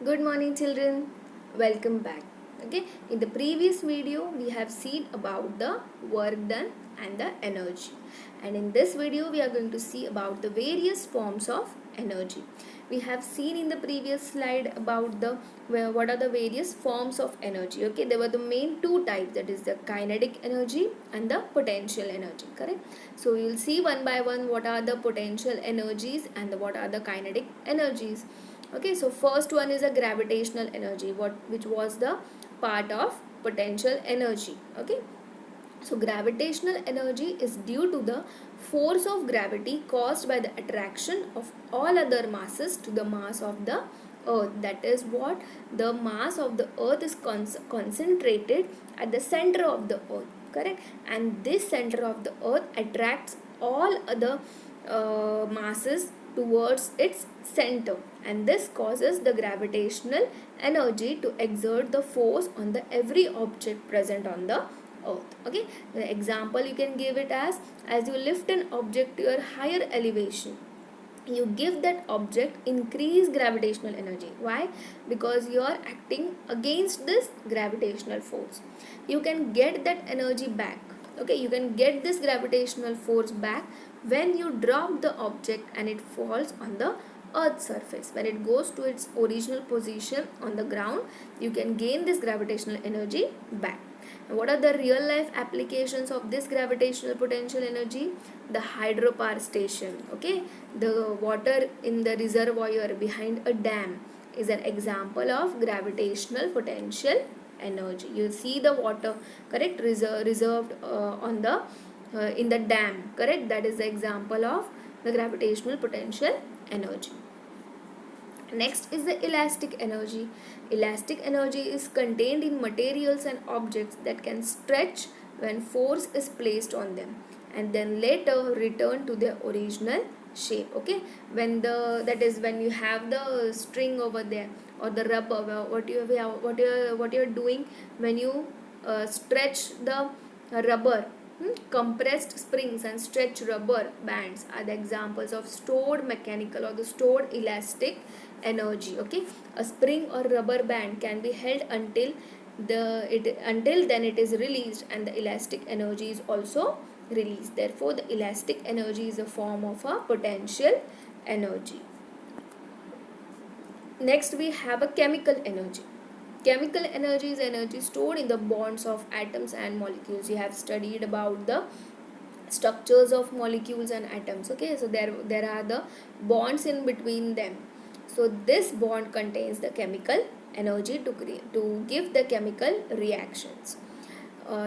Good morning children. Welcome back. Okay, in the previous video we have seen about the work done and the energy. And in this video we are going to see about the various forms of energy. We have seen in the previous slide about the what are the various forms of energy. Okay, there were the main two types, that is the kinetic energy and the potential energy, correct? So we will see one by one what are the potential energies and what are the kinetic energies. Okay, so first one is a gravitational energy, which was the part of potential energy. Okay, so gravitational energy is due to the force of gravity caused by the attraction of all other masses to the mass of the earth. That is what the mass of the earth is concentrated at the center of the earth, correct? And this center of the earth attracts all other masses towards its center, and this causes the gravitational energy to exert the force on the every object present on the earth. Okay, the example you can give it as you lift an object to your higher elevation, you give that object increased gravitational energy. Why? Because you are acting against this gravitational force. You can get that energy back. Okay, you can get this gravitational force back when you drop the object and it falls on the earth's surface. When it goes to its original position on the ground, you can gain this gravitational energy back. And what are the real life applications of this gravitational potential energy? The hydropower station. Okay, the water in the reservoir behind a dam is an example of gravitational potential energy. You see the water, correct, reserved on the in the dam, correct? That is the example of the gravitational potential energy. Next is the elastic energy. Elastic energy is contained in materials and objects that can stretch when force is placed on them and then later return to their original shape. Okay, when when you have the string over there or the rubber, what you are doing when you stretch the rubber. Compressed springs and stretch rubber bands are the examples of stored mechanical or the stored elastic energy. Okay, a spring or rubber band can be held until then it is released, and the elastic energy is also released. Therefore, the elastic energy is a form of a potential energy. Next, we have a chemical energy. Chemical energy is energy stored in the bonds of atoms and molecules. You have studied about the structures of molecules and atoms. Okay, so there are the bonds in between them. So this bond contains the chemical energy to give the chemical reactions.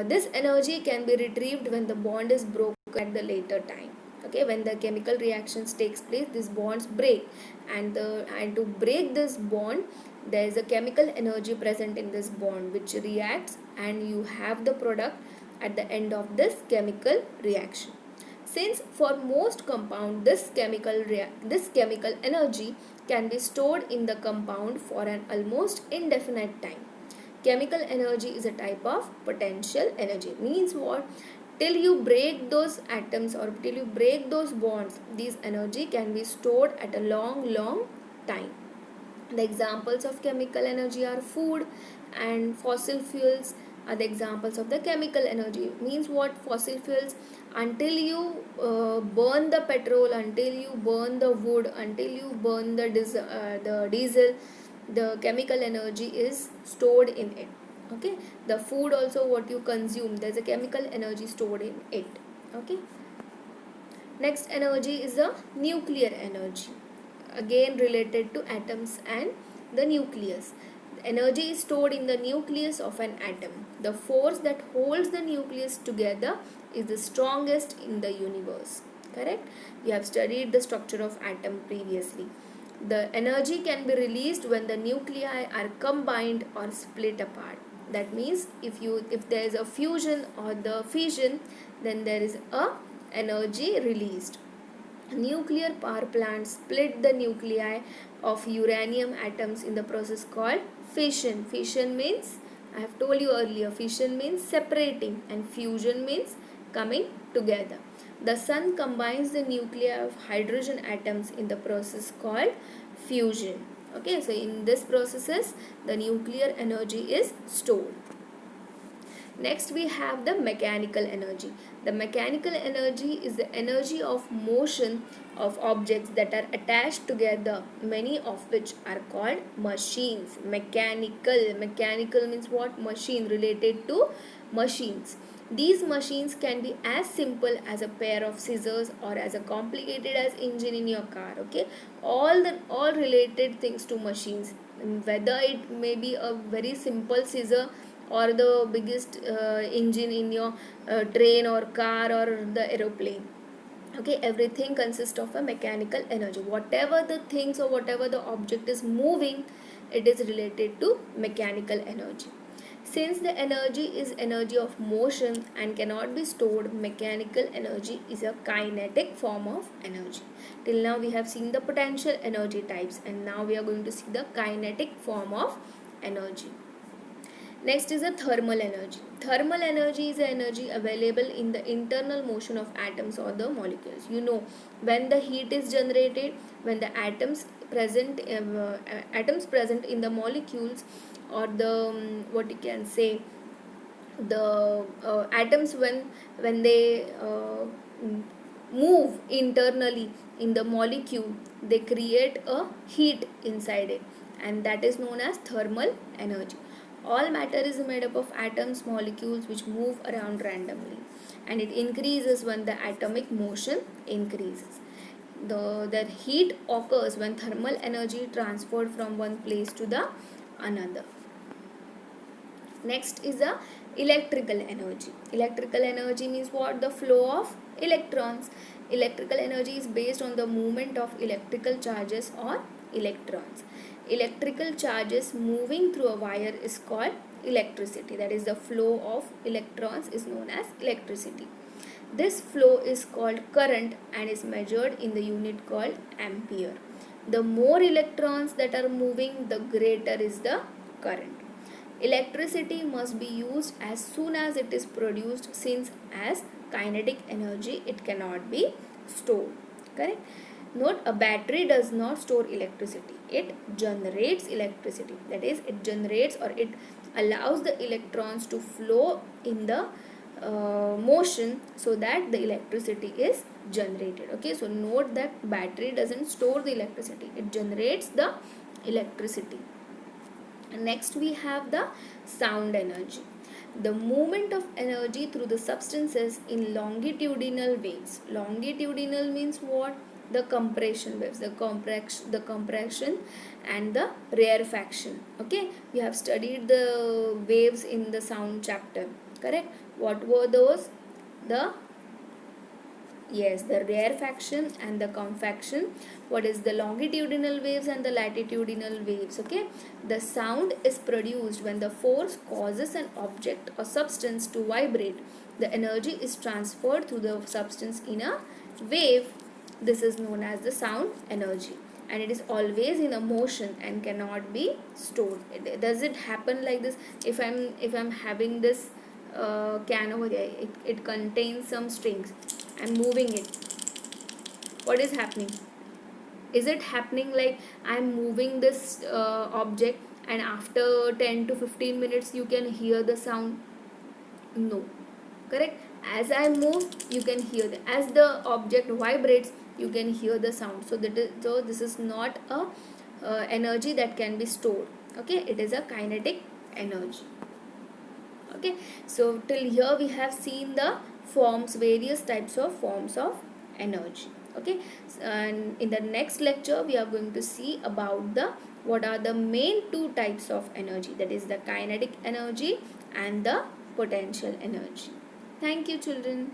This energy can be retrieved when the bond is broken at the later time. Okay, when the chemical reactions takes place, these bonds break, and to break this bond, there is a chemical energy present in this bond which reacts, and you have the product at the end of this chemical reaction. Since for most compound this chemical energy can be stored in the compound for an almost indefinite time. Chemical energy is a type of potential energy. Means what? Till you break those atoms or till you break those bonds, these energy can be stored at a long time. The examples of chemical energy are food and fossil fuels are the examples of the chemical energy. Means what? Fossil fuels, until you burn the petrol, until you burn the wood, until you burn the diesel, the chemical energy is stored in it. Okay, the food also what you consume, there's a chemical energy stored in it. Okay, next energy is the nuclear energy, again related to atoms and the nucleus. The energy is stored in the nucleus of an atom. The force that holds the nucleus together is the strongest in the universe, correct? You have studied the structure of atom previously. The energy can be released when the nuclei are combined or split apart. That means if there is a fusion or the fission, then there is a energy released. Nuclear power plants split the nuclei of uranium atoms in the process called fission. Fission means, I have told you earlier, fission means separating and fusion means coming together. The sun combines the nuclei of hydrogen atoms in the process called fusion. Okay, so in this processes, the nuclear energy is stored. Next we have the mechanical energy. The mechanical energy is the energy of motion of objects that are attached together, many of which are called machines. Mechanical means what? Machine, related to machines. These machines can be as simple as a pair of scissors or as a complicated as engine in your car. Okay, all related things to machines, whether it may be a very simple scissor or the biggest engine in your train or car or the aeroplane. Okay, everything consists of a mechanical energy. Whatever the things or whatever the object is moving, it is related to mechanical energy. Since the energy is energy of motion and cannot be stored, mechanical energy is a kinetic form of energy. Till now we have seen the potential energy types, and now we are going to see the kinetic form of energy. Next is a thermal energy. Thermal energy is the energy available in the internal motion of atoms or the molecules. You know, when the heat is generated, when the atoms present in the molecules, or the what you can say, the atoms when they move internally in the molecule, they create a heat inside it, and that is known as thermal energy. All matter is made up of atoms, molecules which move around randomly, and it increases when the atomic motion increases. The heat occurs when thermal energy transferred from one place to the another. Next is the electrical energy. Electrical energy means what? The flow of electrons. Electrical energy is based on the movement of electrical charges or electrons. Electrical charges moving through a wire is called electricity. That is, the flow of electrons is known as electricity. This flow is called current and is measured in the unit called ampere. The more electrons that are moving, the greater is the current. Electricity must be used as soon as it is produced, since as kinetic energy it cannot be stored. Correct? Note, a battery does not store electricity. It generates electricity. That is, it generates or it allows the electrons to flow in the motion so that the electricity is generated. Okay, so note that battery doesn't store the electricity. It generates the electricity. Next we have the sound energy. The movement of energy through the substances in longitudinal waves. Longitudinal means what? The compression waves, the compression and the rarefaction. Okay, we have studied the waves in the sound chapter. Correct? What were those? The Yes, the rarefaction and the compaction. What is the longitudinal waves and the latitudinal waves? Okay, the sound is produced when the force causes an object or substance to vibrate. The energy is transferred through the substance in a wave. This is known as the sound energy, and it is always in a motion and cannot be stored. Does it happen like this? If I'm having this can over there, it contains some strings. I'm moving it. What is happening? Is it happening like I'm moving this object and after 10 to 15 minutes you can hear the sound? No. Correct? As I move, you can hear the, as the object vibrates, you can hear the sound. So this is not a energy that can be stored. Okay, it is a kinetic energy. Okay, so till here we have seen the various types of forms of energy. Okay, and in the next lecture we are going to see about the what are the main two types of energy, that is the kinetic energy and the potential energy. Thank you, children.